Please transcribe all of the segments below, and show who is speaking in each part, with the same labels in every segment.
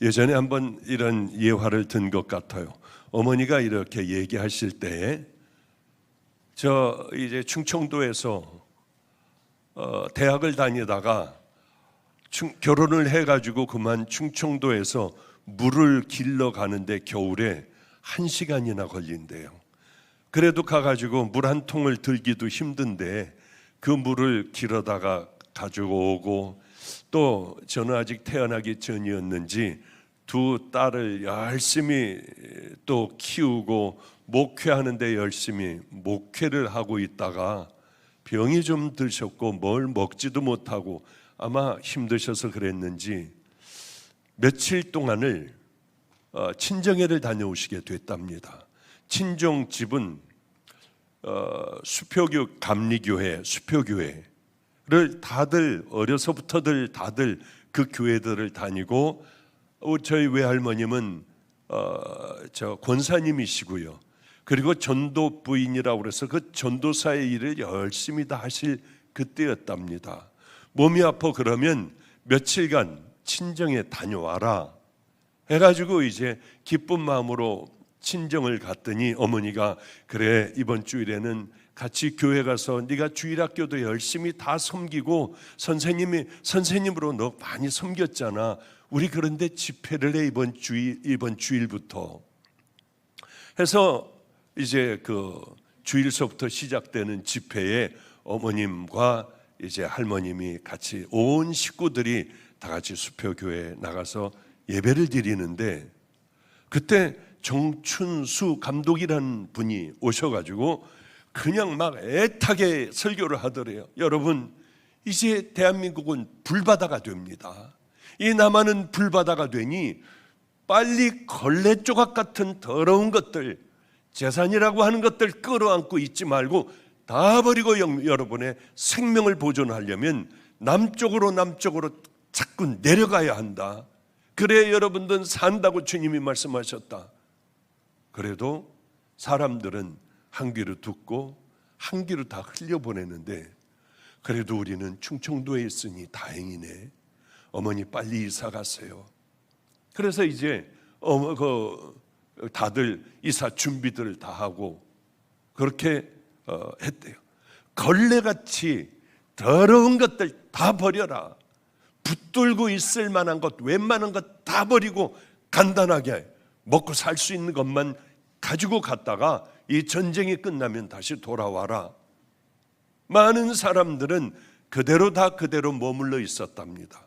Speaker 1: 예전에 한번 이런 예화를 든 것 같아요. 어머니가 이렇게 얘기하실 때에 저 이제 충청도에서 대학을 다니다가 결혼을 해가지고 그만 충청도에서 물을 길러 가는데 겨울에 1시간이나 걸린대요. 그래도 가가지고 물 한 통을 들기도 힘든데 그 물을 길어다가 가지고 오고, 또 저는 아직 태어나기 전이었는지 두 딸을 열심히 또 키우고 목회하는데 열심히 목회를 하고 있다가 병이 좀 드셨고 뭘 먹지도 못하고 아마 힘드셔서 그랬는지 며칠 동안을 친정회를 다녀오시게 됐답니다. 친정 집은 수표교 감리교회, 수표교회를 다들 어려서부터들 다들 그 교회들을 다니고, 저희 외할머님은 저 권사님이시고요. 그리고 전도 부인이라고 그래서 그 전도사의 일을 열심히 다 하실 그때였답니다. 몸이 아파 그러면 며칠간 친정에 다녀와라 해가지고 이제 기쁜 마음으로 친정을 갔더니 어머니가 그래 이번 주일에는 같이 교회 가서 네가 주일학교도 열심히 다 섬기고 선생님으로 너 많이 섬겼잖아. 우리 그런데 집회를 해 이번 주일부터 해서 이제 그 주일서부터 시작되는 집회에 어머님과 이제 할머님이 같이 온 식구들이 다 같이 수표교회에 나가서 예배를 드리는데, 그때 정춘수 감독이라는 분이 오셔가지고 그냥 막 애타게 설교를 하더래요. 여러분, 이제 대한민국은 불바다가 됩니다. 이 남한은 불바다가 되니 빨리 걸레 조각 같은 더러운 것들, 재산이라고 하는 것들 끌어안고 있지 말고 다 버리고 여러분의 생명을 보존하려면 남쪽으로 자꾸 내려가야 한다. 그래야 여러분들은 산다고 주님이 말씀하셨다. 그래도 사람들은 한 귀로 듣고 한 귀로 다 흘려보내는데, 그래도 우리는 충청도에 있으니 다행이네. 어머니 빨리 이사 가세요. 그래서 이제 다들 이사 준비들을 다 하고 그렇게 했대요. 걸레같이 더러운 것들 다 버려라. 붙들고 있을 만한 것, 웬만한 것 다 버리고 간단하게 먹고 살 수 있는 것만 가지고 갔다가 이 전쟁이 끝나면 다시 돌아와라. 많은 사람들은 그대로 머물러 있었답니다.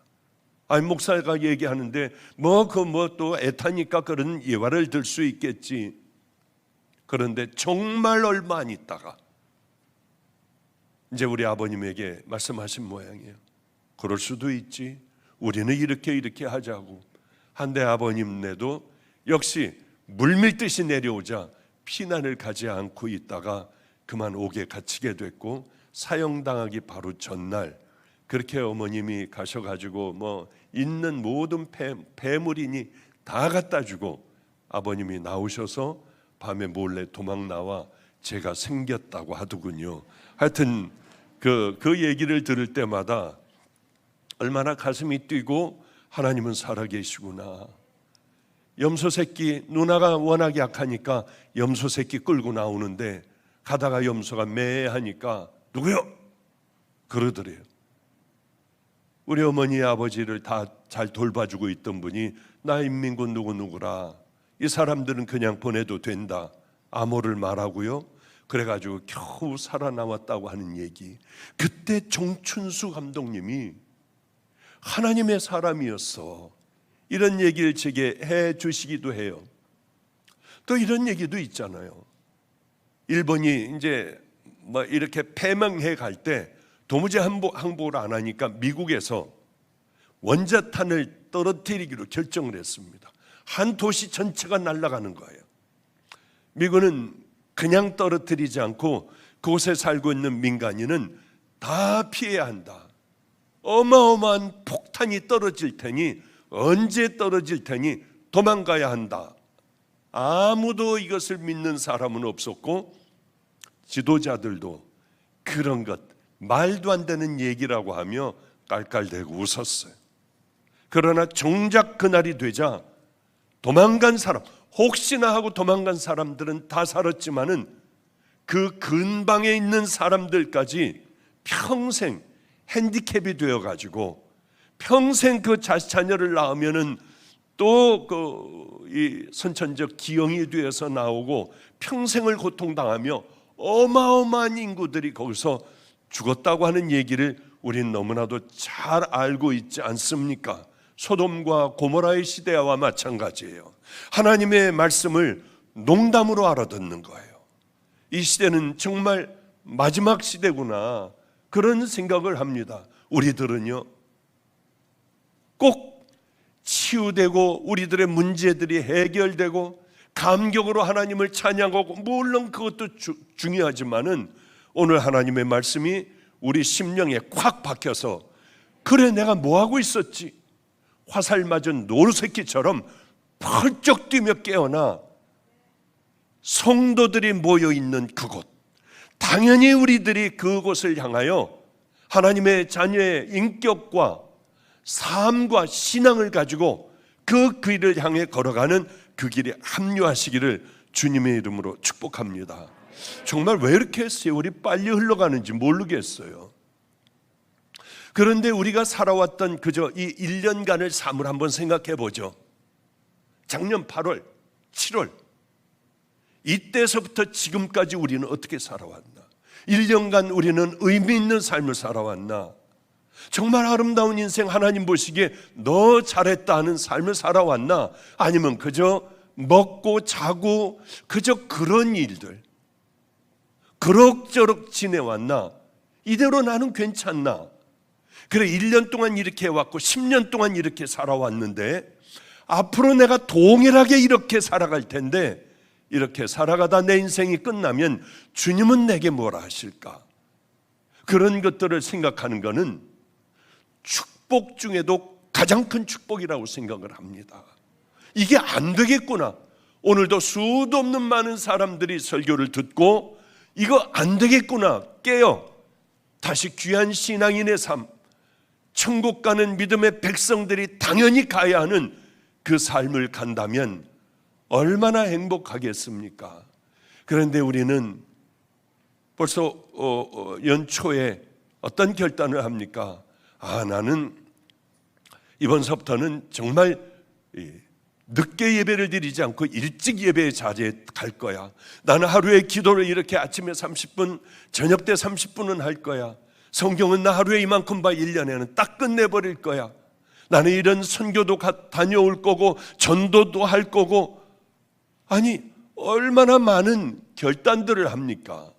Speaker 1: 아니, 목사가 얘기하는데 또 애타니까 그런 예화를 들 수 있겠지. 그런데 정말 얼마 안 있다가 이제 우리 아버님에게 말씀하신 모양이에요. 그럴 수도 있지. 우리는 이렇게 하자고. 한데 아버님네도 역시 물밀듯이 내려오자 피난을 가지 않고 있다가 그만 옥에 갇히게 됐고, 사형당하기 바로 전날 그렇게 어머님이 가셔가지고 있는 모든 폐물이니 다 갖다 주고 아버님이 나오셔서 밤에 몰래 도망 나와 제가 생겼다고 하더군요. 하여튼 그 얘기를 들을 때마다 얼마나 가슴이 뛰고 하나님은 살아계시구나. 염소 새끼, 누나가 워낙 약하니까 염소 새끼 끌고 나오는데 가다가 염소가 매하니까 누구요? 그러더래요. 우리 어머니 아버지를 다 잘 돌봐주고 있던 분이 나 인민군 누구라, 이 사람들은 그냥 보내도 된다, 암호를 말하고요. 그래가지고 겨우 살아남았다고 하는 얘기. 그때 정춘수 감독님이 하나님의 사람이었어, 이런 얘기를 제게 해 주시기도 해요. 또 이런 얘기도 있잖아요. 일본이 이제 이렇게 패망해 갈 때 도무지 항복을 안 하니까 미국에서 원자탄을 떨어뜨리기로 결정을 했습니다. 한 도시 전체가 날아가는 거예요. 미국은 그냥 떨어뜨리지 않고 그곳에 살고 있는 민간인은 다 피해야 한다. 어마어마한 폭탄이 떨어질 테니, 언제 떨어질 테니 도망가야 한다. 아무도 이것을 믿는 사람은 없었고 지도자들도 그런 것, 말도 안 되는 얘기라고 하며 깔깔대고 웃었어요. 그러나 정작 그날이 되자 도망간 사람, 혹시나 하고 도망간 사람들은 다 살았지만은 그 근방에 있는 사람들까지 평생 핸디캡이 되어가지고 평생 그 자녀를 낳으면은 또 이 선천적 기형이 되어서 나오고 평생을 고통당하며 어마어마한 인구들이 거기서 죽었다고 하는 얘기를 우린 너무나도 잘 알고 있지 않습니까? 소돔과 고모라의 시대와 마찬가지예요. 하나님의 말씀을 농담으로 알아듣는 거예요. 이 시대는 정말 마지막 시대구나, 그런 생각을 합니다. 우리들은요, 꼭 치유되고 우리들의 문제들이 해결되고 감격으로 하나님을 찬양하고, 물론 그것도 중요하지만은 오늘 하나님의 말씀이 우리 심령에 콱 박혀서, 그래 내가 뭐하고 있었지? 화살 맞은 노루새끼처럼 펄쩍 뛰며 깨어나 성도들이 모여있는 그곳, 당연히 우리들이 그곳을 향하여 하나님의 자녀의 인격과 삶과 신앙을 가지고 그 길을 향해 걸어가는 그 길에 합류하시기를 주님의 이름으로 축복합니다. 정말 왜 이렇게 세월이 빨리 흘러가는지 모르겠어요. 그런데 우리가 살아왔던 그저 이 1년간의 삶을 한번 생각해 보죠. 작년 8월, 7월 이때서부터 지금까지 우리는 어떻게 살아왔나? 1년간 우리는 의미 있는 삶을 살아왔나? 정말 아름다운 인생, 하나님 보시기에 너 잘했다 하는 삶을 살아왔나? 아니면 그저 먹고 자고 그저 그런 일들 그럭저럭 지내왔나? 이대로 나는 괜찮나? 그래 1년 동안 이렇게 해왔고 10년 동안 이렇게 살아왔는데 앞으로 내가 동일하게 이렇게 살아갈 텐데, 이렇게 살아가다 내 인생이 끝나면 주님은 내게 뭐라 하실까? 그런 것들을 생각하는 것은 축복 중에도 가장 큰 축복이라고 생각을 합니다. 이게 안 되겠구나. 오늘도 수도 없는 많은 사람들이 설교를 듣고 이거 안 되겠구나 깨어 다시 귀한 신앙인의 삶, 천국 가는 믿음의 백성들이 당연히 가야 하는 그 삶을 간다면 얼마나 행복하겠습니까? 그런데 우리는 벌써 연초에 어떤 결단을 합니까? 나는 이번서부터는 정말 늦게 예배를 드리지 않고 일찍 예배에 자제해 갈 거야. 나는 하루에 기도를 이렇게 아침에 30분, 저녁 때 30분은 할 거야. 성경은 나 하루에 이만큼 봐 1년에는 딱 끝내버릴 거야. 나는 이런 선교도 다녀올 거고 전도도 할 거고. 아니 얼마나 많은 결단들을 합니까?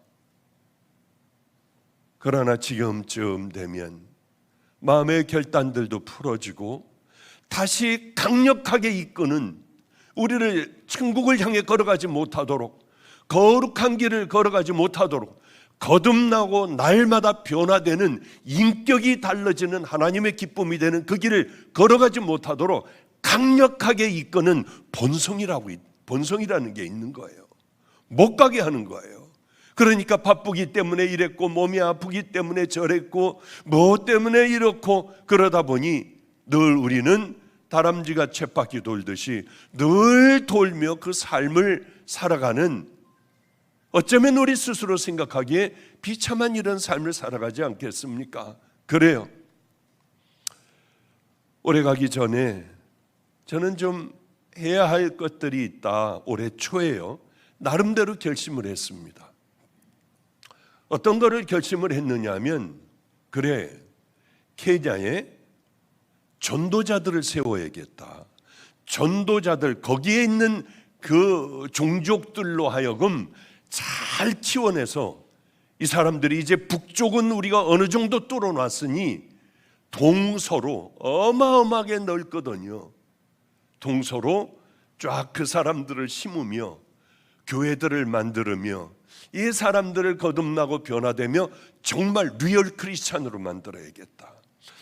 Speaker 1: 그러나 지금쯤 되면 마음의 결단들도 풀어지고 다시 강력하게 이끄는, 우리를 천국을 향해 걸어가지 못하도록, 거룩한 길을 걸어가지 못하도록 거듭나고 날마다 변화되는 인격이 달라지는 하나님의 기쁨이 되는 그 길을 걸어가지 못하도록 강력하게 이끄는 본성이라는 게 있는 거예요. 못 가게 하는 거예요. 그러니까 바쁘기 때문에 이랬고, 몸이 아프기 때문에 저랬고, 뭐 때문에 이렇고, 그러다 보니 늘 우리는 다람쥐가 쳇바퀴 돌듯이 늘 돌며 그 삶을 살아가는, 어쩌면 우리 스스로 생각하기에 비참한 이런 삶을 살아가지 않겠습니까? 그래요. 올해 가기 전에 저는 좀 해야 할 것들이 있다. 올해 초에요. 나름대로 결심을 했습니다. 어떤 거를 결심을 했느냐 하면, 그래 케냐에 전도자들을 세워야겠다. 전도자들, 거기에 있는 그 종족들로 하여금 잘 키워내서, 이 사람들이 이제 북쪽은 우리가 어느 정도 뚫어놨으니 동서로 어마어마하게 넓거든요. 동서로 쫙 그 사람들을 심으며 교회들을 만들며 이 사람들을 거듭나고 변화되며 정말 리얼 크리스찬으로 만들어야겠다.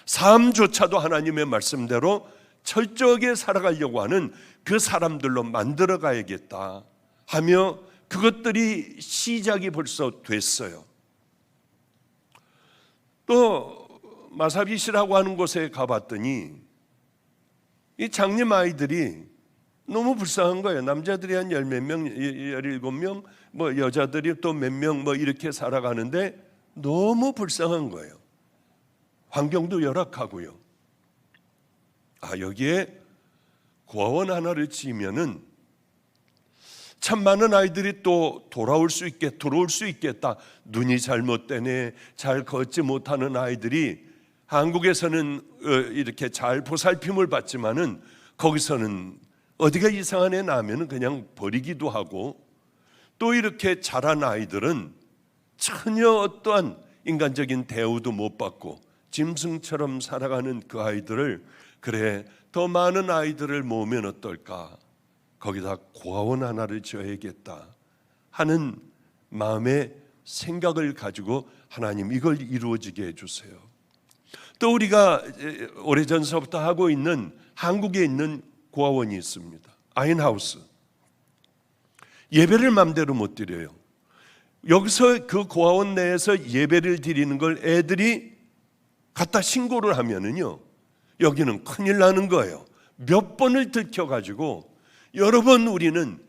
Speaker 1: 삶조차도 하나님의 말씀대로 철저하게 살아가려고 하는 그 사람들로 만들어 가야겠다 하며 그것들이 시작이 벌써 됐어요. 또 마사빗이라고 하는 곳에 가봤더니 이 장님 아이들이 너무 불쌍한 거예요. 남자들이 한 열 몇 명, 17명, 뭐 여자들이 또 몇 명 뭐 이렇게 살아가는데 너무 불쌍한 거예요. 환경도 열악하고요. 여기에 고아원 하나를 지으면은 참 많은 아이들이 또 들어올 수 있겠다. 눈이 잘못되네, 잘 걷지 못하는 아이들이 한국에서는 이렇게 잘 보살핌을 받지만은 거기서는 어디가 이상한 애 나면은 그냥 버리기도 하고, 또 이렇게 자란 아이들은 전혀 어떠한 인간적인 대우도 못 받고 짐승처럼 살아가는 그 아이들을, 그래 더 많은 아이들을 모으면 어떨까, 거기다 고아원 하나를 지어야겠다 하는 마음의 생각을 가지고 하나님 이걸 이루어지게 해주세요. 또 우리가 오래전서부터 하고 있는 한국에 있는 고아원이 있습니다. 아인하우스. 예배를 마음대로 못 드려요. 여기서 그 고아원 내에서 예배를 드리는 걸 애들이 갖다 신고를 하면은요, 여기는 큰일 나는 거예요. 몇 번을 들켜가지고 여러 번 우리는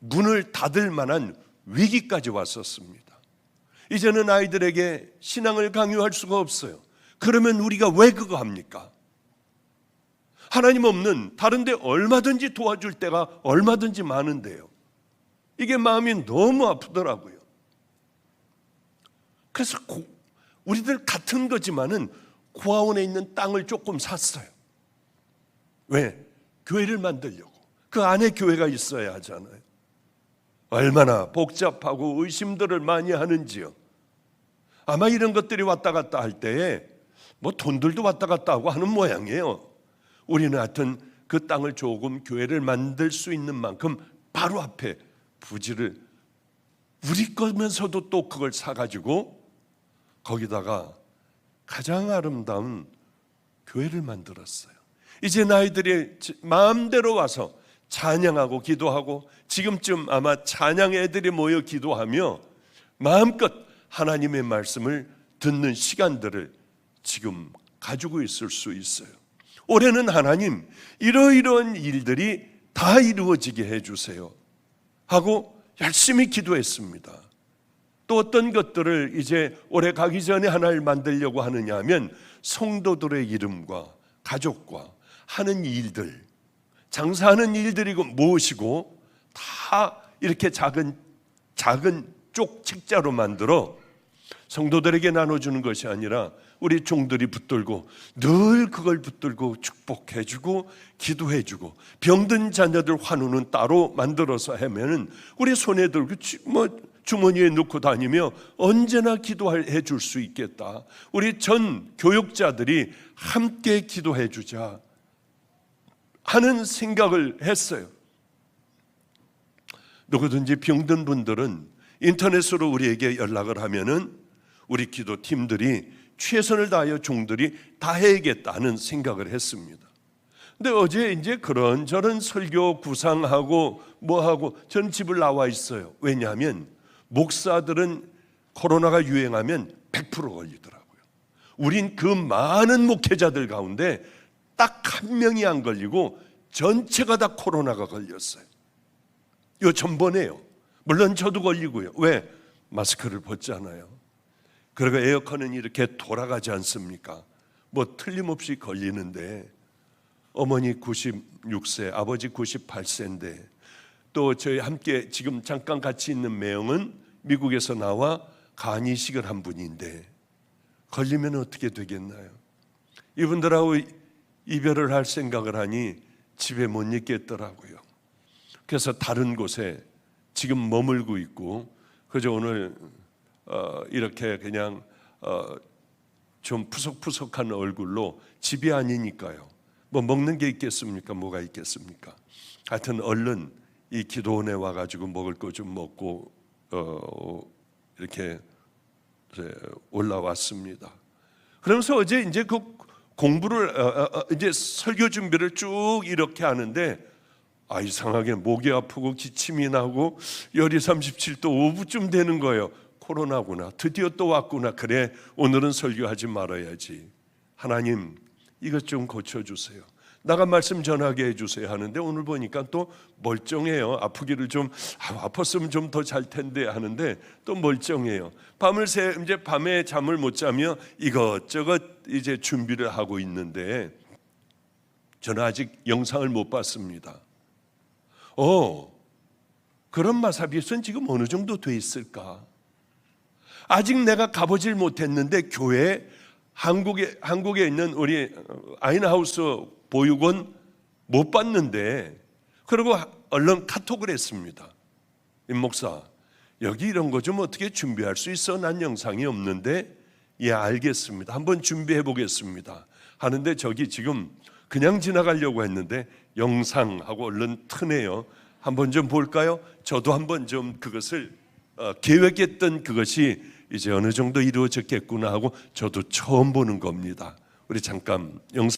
Speaker 1: 문을 닫을 만한 위기까지 왔었습니다. 이제는 아이들에게 신앙을 강요할 수가 없어요. 그러면 우리가 왜 그거 합니까? 하나님 없는 다른 데 얼마든지 도와줄 때가 얼마든지 많은데요. 이게 마음이 너무 아프더라고요. 그래서 우리들 같은 거지만은 고아원에 있는 땅을 조금 샀어요. 왜? 교회를 만들려고. 그 안에 교회가 있어야 하잖아요. 얼마나 복잡하고 의심들을 많이 하는지요. 아마 이런 것들이 왔다 갔다 할 때에 뭐 돈들도 왔다 갔다 하고 하는 모양이에요. 우리는 하여튼 그 땅을 조금 교회를 만들 수 있는 만큼 바로 앞에 부지를 우리 거면서도 또 그걸 사가지고 거기다가 가장 아름다운 교회를 만들었어요. 이제 아이들이 마음대로 와서 찬양하고 기도하고, 지금쯤 아마 찬양 애들이 모여 기도하며 마음껏 하나님의 말씀을 듣는 시간들을 지금 가지고 있을 수 있어요. 올해는 하나님 이러이러한 일들이 다 이루어지게 해주세요 하고 열심히 기도했습니다. 또 어떤 것들을 이제 올해 가기 전에 하나를 만들려고 하느냐 하면 성도들의 이름과 가족과 하는 일들, 장사하는 일들이고 무엇이고 다 이렇게 작은 쪽 책자로 만들어 성도들에게 나눠주는 것이 아니라 우리 종들이 붙들고 늘 그걸 붙들고 축복해주고 기도해주고, 병든 자녀들 환우는 따로 만들어서 하면은 우리 손에 들고 주머니에 넣고 다니며 언제나 기도해 줄 수 있겠다. 우리 전 교육자들이 함께 기도해 주자 하는 생각을 했어요. 누구든지 병든 분들은 인터넷으로 우리에게 연락을 하면은 우리 기도팀들이 최선을 다하여 종들이 다 해야겠다는 생각을 했습니다. 근데 어제 이제 그런저런 설교 구상하고 뭐하고 전 집을 나와 있어요. 왜냐하면 목사들은 코로나가 유행하면 100% 걸리더라고요. 우린 그 많은 목회자들 가운데 딱 한 명이 안 걸리고 전체가 다 코로나가 걸렸어요. 요 전번에요. 물론 저도 걸리고요. 왜? 마스크를 벗잖아요. 그리고 에어컨은 이렇게 돌아가지 않습니까? 뭐 틀림없이 걸리는데, 어머니 96세, 아버지 98세인데, 또 저희 함께 지금 잠깐 같이 있는 매형은 미국에서 나와 간 이식을 한 분인데 걸리면 어떻게 되겠나요? 이분들하고 이별을 할 생각을 하니 집에 못 있겠더라고요. 그래서 다른 곳에 지금 머물고 있고, 그저 오늘 이렇게 그냥 좀 푸석푸석한 얼굴로, 집이 아니니까요. 뭐 먹는 게 있겠습니까? 뭐가 있겠습니까? 하여튼 얼른 이 기도원에 와가지고 먹을 거 좀 먹고 이렇게 올라왔습니다. 그러면서 어제 이제 그 공부를 이제 설교 준비를 쭉 이렇게 하는데, 이상하게 목이 아프고 기침이 나고 열이 37도 5분쯤 되는 거예요. 코로나구나, 드디어 또 왔구나. 그래, 오늘은 설교하지 말아야지. 하나님 이것 좀 고쳐주세요. 나가 말씀 전하게 해주세요 하는데 오늘 보니까 또 멀쩡해요. 아프기를 좀 아팠으면 좀 더 잘 텐데 하는데 또 멀쩡해요. 밤을 새 이제 밤에 잠을 못 자며 이것저것 이제 준비를 하고 있는데 저는 아직 영상을 못 봤습니다. 그런 마사비스는 지금 어느 정도 돼 있을까? 아직 내가 가보질 못했는데 교회 한국에 있는 우리 아인하우스 보육원 못 봤는데 그리고 얼른 카톡을 했습니다. 임 목사 여기 이런 거 좀 어떻게 준비할 수 있어? 난 영상이 없는데 예 알겠습니다. 한번 준비해 보겠습니다 하는데 저기 지금 그냥 지나가려고 했는데 영상하고 얼른 트네요. 한번 좀 볼까요? 저도 한번 좀 그것을 계획했던 그것이 이제 어느 정도 이루어졌겠구나 하고 저도 처음 보는 겁니다. 우리 잠깐 영상.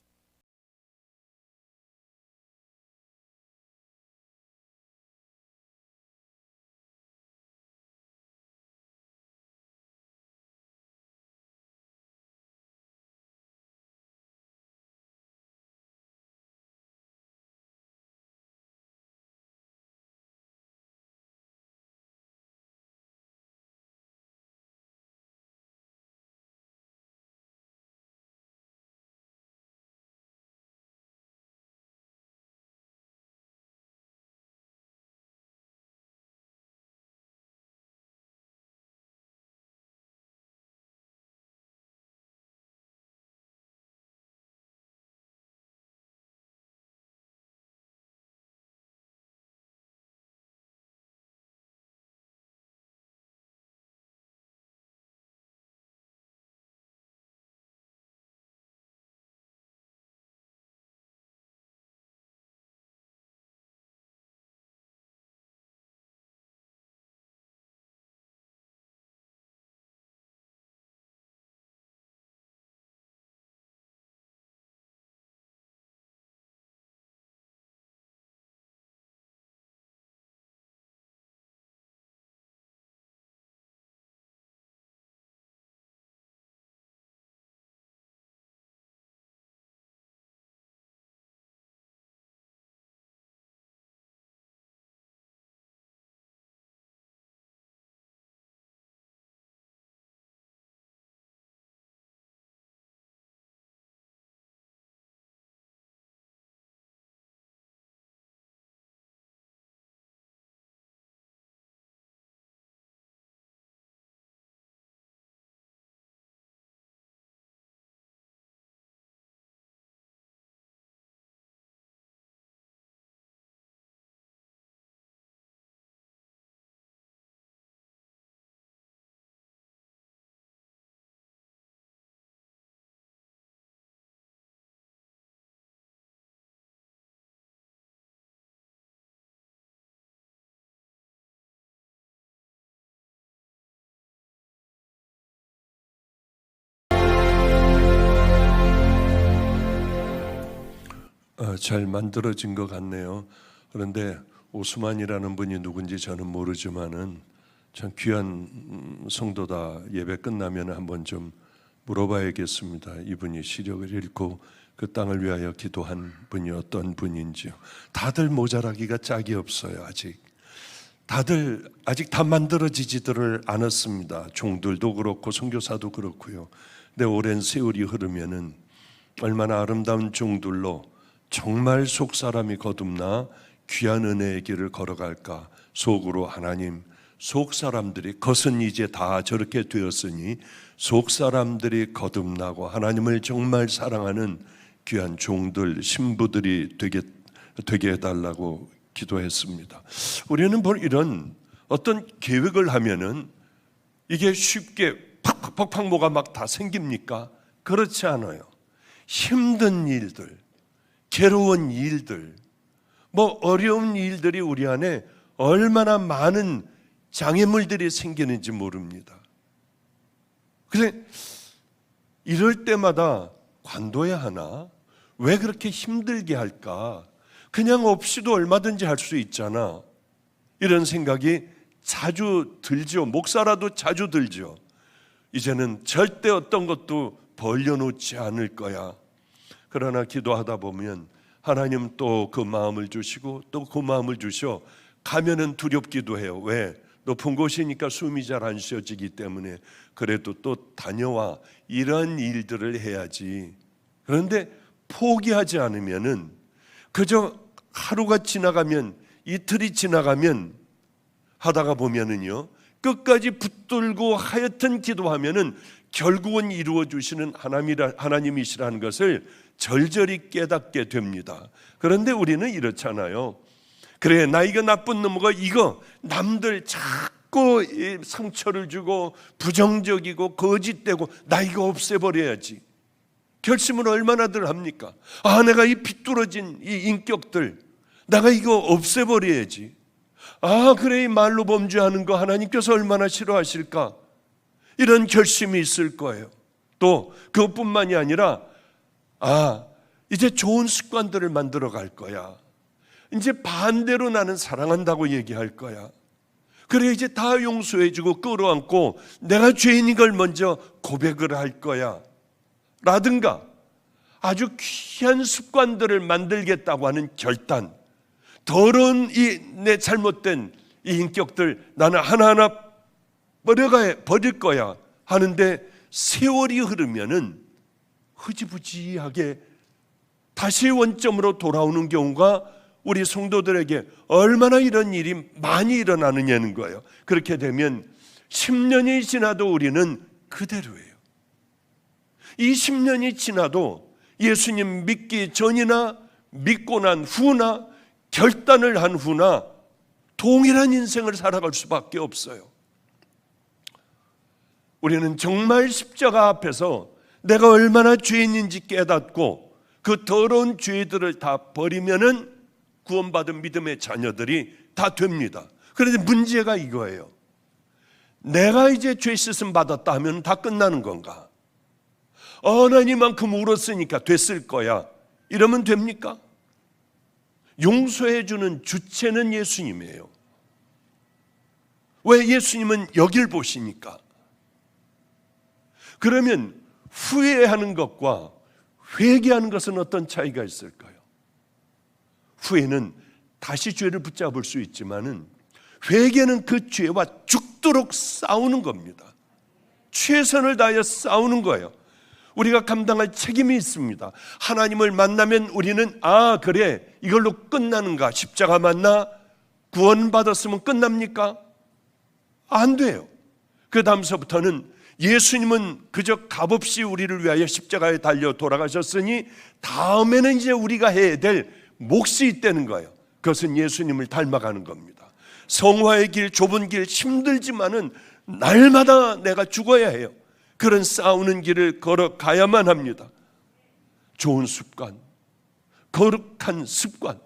Speaker 1: 잘 만들어진 것 같네요. 그런데 오스만이라는 분이 누군지 저는 모르지만은 참 귀한 성도다. 예배 끝나면 한번 좀 물어봐야겠습니다. 이분이 시력을 잃고 그 땅을 위하여 기도한 분이 어떤 분인지요. 다들 모자라기가 짝이 없어요. 다들 아직 다 만들어지지들을 않았습니다. 종들도 그렇고 선교사도 그렇고요. 근데 오랜 세월이 흐르면은 얼마나 아름다운 종들로 정말 속 사람이 거듭나 귀한 은혜의 길을 걸어갈까. 속으로 하나님, 속 사람들이 겉은 이제 다 저렇게 되었으니 속 사람들이 거듭나고 하나님을 정말 사랑하는 귀한 종들, 신부들이 되게 해달라고 기도했습니다. 우리는 이런 어떤 계획을 하면은 이게 쉽게 팍팍팍 뭐가 막 다 생깁니까? 그렇지 않아요. 힘든 일들, 괴로운 일들, 어려운 일들이 우리 안에 얼마나 많은 장애물들이 생기는지 모릅니다. 그래서 이럴 때마다 관둬야 하나? 왜 그렇게 힘들게 할까? 그냥 없이도 얼마든지 할 수 있잖아. 이런 생각이 자주 들죠. 목사라도 자주 들죠. 이제는 절대 어떤 것도 벌려놓지 않을 거야. 그러나 기도하다 보면 하나님 또 그 마음을 주시고 또 그 마음을 주셔 가면은 두렵기도 해요. 왜? 높은 곳이니까 숨이 잘 안 쉬어지기 때문에. 그래도 또 다녀와 이런 일들을 해야지. 그런데 포기하지 않으면은 그저 하루가 지나가면 이틀이 지나가면 하다가 보면은요 끝까지 붙들고 하여튼 기도하면은 결국은 이루어 주시는 하나님이시라는 것을 절절히 깨닫게 됩니다. 그런데 우리는 이렇잖아요. 그래, 나 이거 나쁜 놈과 이거 남들 자꾸 상처를 주고 부정적이고 거짓되고 나 이거 없애버려야지. 결심을 얼마나들 합니까? 아, 내가 이 비뚤어진 이 인격들 내가 이거 없애버려야지. 아, 그래, 이 말로 범죄하는 거 하나님께서 얼마나 싫어하실까? 이런 결심이 있을 거예요. 또 그것뿐만이 아니라 이제 좋은 습관들을 만들어 갈 거야. 이제 반대로 나는 사랑한다고 얘기할 거야. 그래, 이제 다 용서해주고 끌어안고 내가 죄인인 걸 먼저 고백을 할 거야 라든가 아주 귀한 습관들을 만들겠다고 하는 결단, 더러운 내 잘못된 이 인격들 나는 하나하나 버릴 거야 하는데 세월이 흐르면은 흐지부지하게 다시 원점으로 돌아오는 경우가 우리 성도들에게 얼마나 이런 일이 많이 일어나느냐는 거예요. 그렇게 되면 10년이 지나도 우리는 그대로예요. 이 10년이 지나도 예수님 믿기 전이나 믿고 난 후나 결단을 한 후나 동일한 인생을 살아갈 수밖에 없어요. 우리는 정말 십자가 앞에서 내가 얼마나 죄인인지 깨닫고 그 더러운 죄들을 다 버리면은 구원받은 믿음의 자녀들이 다 됩니다. 그런데 문제가 이거예요. 내가 이제 죄 씻음 받았다 하면 다 끝나는 건가? 난 이만큼 울었으니까 됐을 거야. 이러면 됩니까? 용서해 주는 주체는 예수님이에요. 왜? 예수님은 여길 보시니까. 그러면 후회하는 것과 회개하는 것은 어떤 차이가 있을까요? 후회는 다시 죄를 붙잡을 수 있지만은 회개는 그 죄와 죽도록 싸우는 겁니다. 최선을 다하여 싸우는 거예요. 우리가 감당할 책임이 있습니다. 하나님을 만나면 우리는 그래, 이걸로 끝나는가? 십자가 만나 구원받았으면 끝납니까? 안 돼요. 그 다음서부터는 예수님은 그저 값없이 우리를 위하여 십자가에 달려 돌아가셨으니 다음에는 이제 우리가 해야 될 몫이 있다는 거예요. 그것은 예수님을 닮아가는 겁니다. 성화의 길, 좁은 길 힘들지만은 날마다 내가 죽어야 해요. 그런 싸우는 길을 걸어가야만 합니다. 좋은 습관, 거룩한 습관,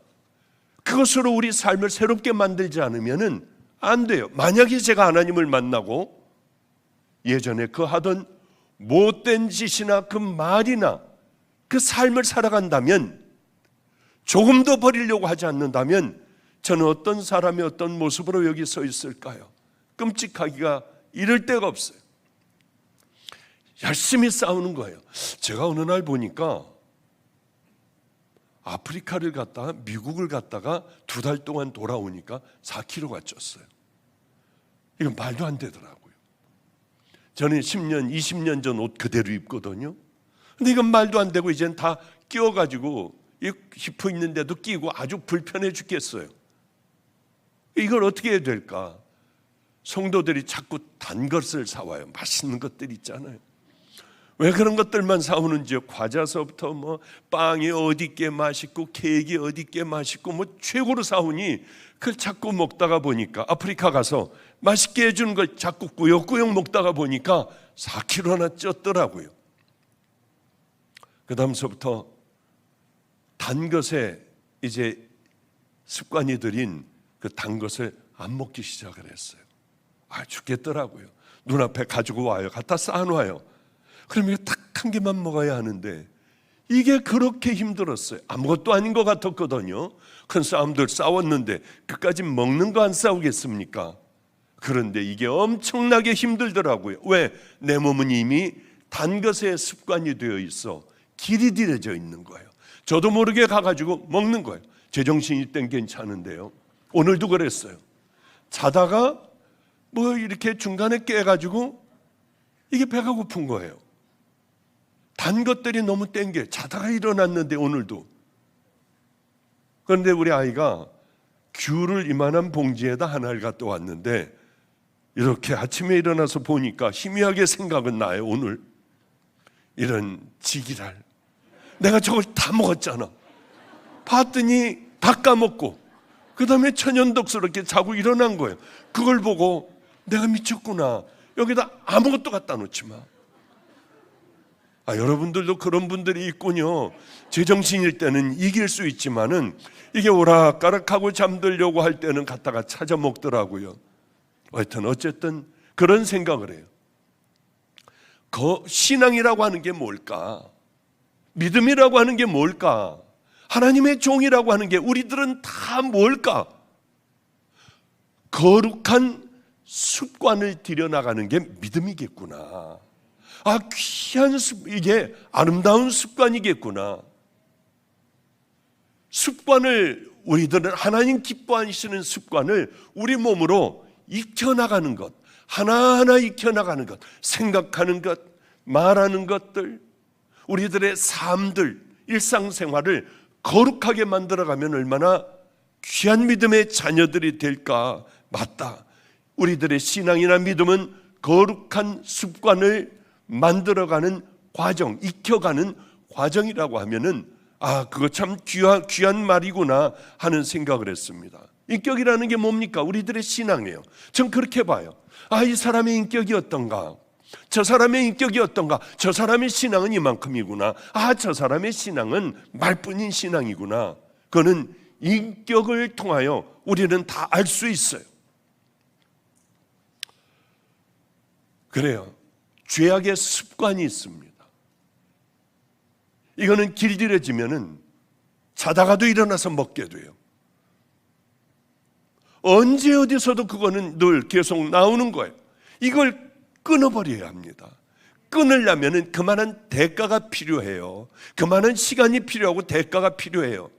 Speaker 1: 그것으로 우리 삶을 새롭게 만들지 않으면 안 돼요. 만약에 제가 하나님을 만나고 예전에 그 하던 못된 짓이나 그 말이나 그 삶을 살아간다면, 조금 더 버리려고 하지 않는다면 저는 어떤 사람의 어떤 모습으로 여기 서 있을까요? 끔찍하기가 이를 데가 없어요. 열심히 싸우는 거예요. 제가 어느 날 보니까 아프리카를 갔다가 미국을 갔다가 2달 동안 돌아오니까 4kg가 쪘어요. 이건 말도 안 되더라고요. 저는 10년, 20년 전 옷 그대로 입거든요. 근데 이건 말도 안 되고 이제는 다 끼워가지고 힙어 있는데도 끼고 아주 불편해 죽겠어요. 이걸 어떻게 해야 될까? 성도들이 자꾸 단 것을 사와요. 맛있는 것들 있잖아요. 왜 그런 것들만 사오는지요? 과자서부터 빵이 어디께 맛있고 케이크 어디께 맛있고 최고로 사오니 그걸 자꾸 먹다가 보니까 아프리카 가서 맛있게 해주는 걸 자꾸 꾸역꾸역 먹다가 보니까 4kg나 쪘더라고요. 그 다음서부터 단 것에 이제 습관이 들인 그 단 것을 안 먹기 시작을 했어요. 죽겠더라고요. 눈앞에 가지고 와요. 갖다 쌓아놔요. 그럼 이거 딱 한 개만 먹어야 하는데 이게 그렇게 힘들었어요. 아무것도 아닌 것 같았거든요. 큰 싸움들 싸웠는데 그까지 먹는 거 안 싸우겠습니까? 그런데 이게 엄청나게 힘들더라고요. 왜? 내 몸은 이미 단 것에 습관이 되어 있어 길이 들여져 있는 거예요. 저도 모르게 가가지고 먹는 거예요. 제정신일 땐 괜찮은데요. 오늘도 그랬어요. 자다가 뭐 이렇게 중간에 깨가지고 이게 배가 고픈 거예요. 단 것들이 너무 땡겨. 자다가 일어났는데 오늘도. 그런데 우리 아이가 귤을 이만한 봉지에다 하나를 갖다 왔는데 이렇게 아침에 일어나서 보니까 희미하게 생각은 나요. 오늘 이런 지기랄, 내가 저걸 다 먹었잖아. 봤더니 다 까먹고 그 다음에 천연덕스럽게 자고 일어난 거예요. 그걸 보고 내가 미쳤구나. 여기다 아무것도 갖다 놓지 마. 여러분들도 그런 분들이 있군요. 제정신일 때는 이길 수 있지만은 이게 오락가락하고 잠들려고 할 때는 갖다가 찾아 먹더라고요. 어쨌든 그런 생각을 해요. 신앙이라고 하는 게 뭘까? 믿음이라고 하는 게 뭘까? 하나님의 종이라고 하는 게 우리들은 다 뭘까? 거룩한 습관을 들여나가는 게 믿음이겠구나. 귀한 이게 아름다운 습관이겠구나. 습관을 우리들은 하나님 기뻐하시는 습관을 우리 몸으로 익혀나가는 것, 하나하나 익혀나가는 것, 생각하는 것, 말하는 것들, 우리들의 삶들, 일상생활을 거룩하게 만들어가면 얼마나 귀한 믿음의 자녀들이 될까. 맞다. 우리들의 신앙이나 믿음은 거룩한 습관을 만들어가는 과정, 익혀가는 과정이라고 하면은 그거 참 귀한 말이구나 하는 생각을 했습니다. 인격이라는 게 뭡니까? 우리들의 신앙이에요. 전 그렇게 봐요. 이 사람의 인격이 어떤가? 저 사람의 인격이 어떤가? 저 사람의 신앙은 이만큼이구나. 저 사람의 신앙은 말뿐인 신앙이구나. 그거는 인격을 통하여 우리는 다 알 수 있어요. 그래요. 죄악의 습관이 있습니다. 이거는 길들여지면은 자다가도 일어나서 먹게 돼요. 언제 어디서도 그거는 늘 계속 나오는 거예요. 이걸 끊어버려야 합니다. 끊으려면은 그만한 대가가 필요해요. 그만한 시간이 필요하고 대가가 필요해요.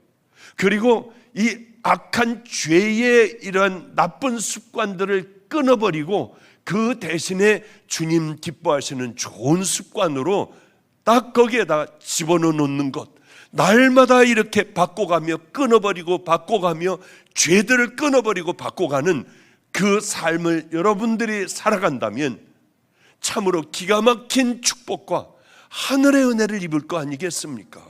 Speaker 1: 그리고 이 악한 죄의 이런 나쁜 습관들을 끊어버리고 그 대신에 주님 기뻐하시는 좋은 습관으로 딱 거기에다 집어넣어 놓는 것, 날마다 이렇게 바꿔가며 끊어버리고 바꿔가며 죄들을 끊어버리고 바꿔가는 그 삶을 여러분들이 살아간다면 참으로 기가 막힌 축복과 하늘의 은혜를 입을 거 아니겠습니까?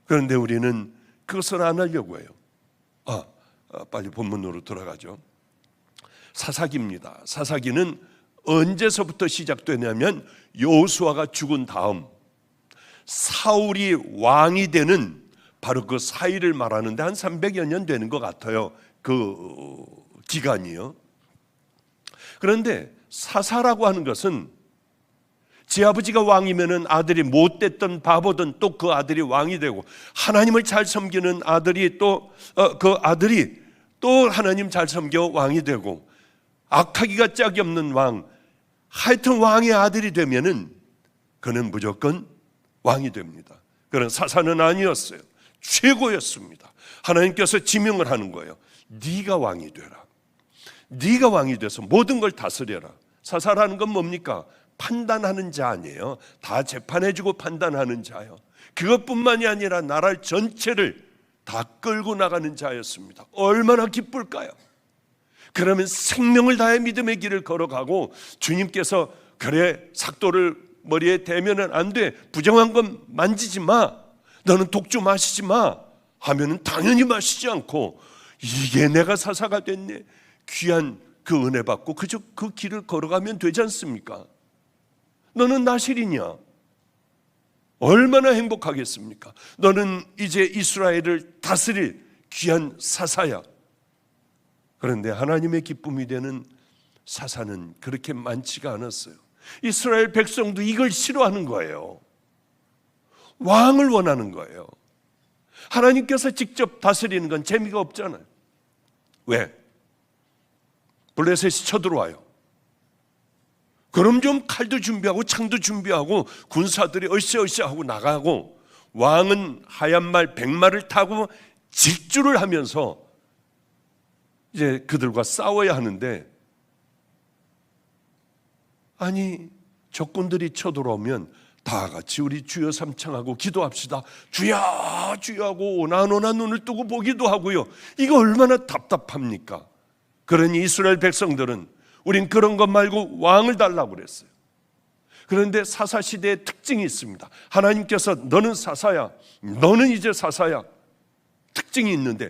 Speaker 1: 그런데 우리는 그것을 안 하려고 해요. 빨리 본문으로 돌아가죠. 사사기입니다. 사사기는 언제서부터 시작되냐면 여호수아가 죽은 다음 사울이 왕이 되는 바로 그 사이를 말하는데 한 300여 년 되는 것 같아요. 그 기간이요. 그런데 사사라고 하는 것은 제 아버지가 왕이면은 아들이 못됐던 바보든 또 그 아들이 왕이 되고, 하나님을 잘 섬기는 아들이 또 그 아들이 또 하나님 잘 섬겨 왕이 되고, 악하기가 짝이 없는 왕, 하여튼 왕의 아들이 되면은 그는 무조건 왕이 됩니다. 그런 사사는 아니었어요. 최고였습니다. 하나님께서 지명을 하는 거예요. 네가 왕이 되라. 네가 왕이 돼서 모든 걸 다스려라. 사사라는 건 뭡니까? 판단하는 자 아니에요. 다 재판해주고 판단하는 자요. 그것뿐만이 아니라 나라 전체를 다 끌고 나가는 자였습니다. 얼마나 기쁠까요? 그러면 생명을 다해 믿음의 길을 걸어가고, 주님께서 그래 삭도를 머리에 대면은 안 돼, 부정한 건 만지지 마, 너는 독주 마시지 마 하면은 당연히 마시지 않고, 이게 내가 사사가 됐네, 귀한 그 은혜 받고 그저 그 길을 걸어가면 되지 않습니까? 너는 나실이냐? 얼마나 행복하겠습니까? 너는 이제 이스라엘을 다스릴 귀한 사사야. 그런데 하나님의 기쁨이 되는 사사는 그렇게 많지가 않았어요. 이스라엘 백성도 이걸 싫어하는 거예요. 왕을 원하는 거예요. 하나님께서 직접 다스리는 건 재미가 없잖아요. 왜? 블레셋이 쳐들어와요. 그럼 좀 칼도 준비하고 창도 준비하고 군사들이 으쌰으쌰 하고 나가고 왕은 하얀 말 100마를 타고 질주를 하면서 이제 그들과 싸워야 하는데, 아니 적군들이 쳐들어오면 다 같이 우리 주여 삼창하고 기도합시다. 주여 주여 하고 오나노나 눈을 뜨고 보기도 하고요. 이거 얼마나 답답합니까? 그러니 이스라엘 백성들은 우린 그런 것 말고 왕을 달라고 그랬어요. 그런데 사사시대의 특징이 있습니다. 하나님께서 너는 사사야, 너는 이제 사사야, 특징이 있는데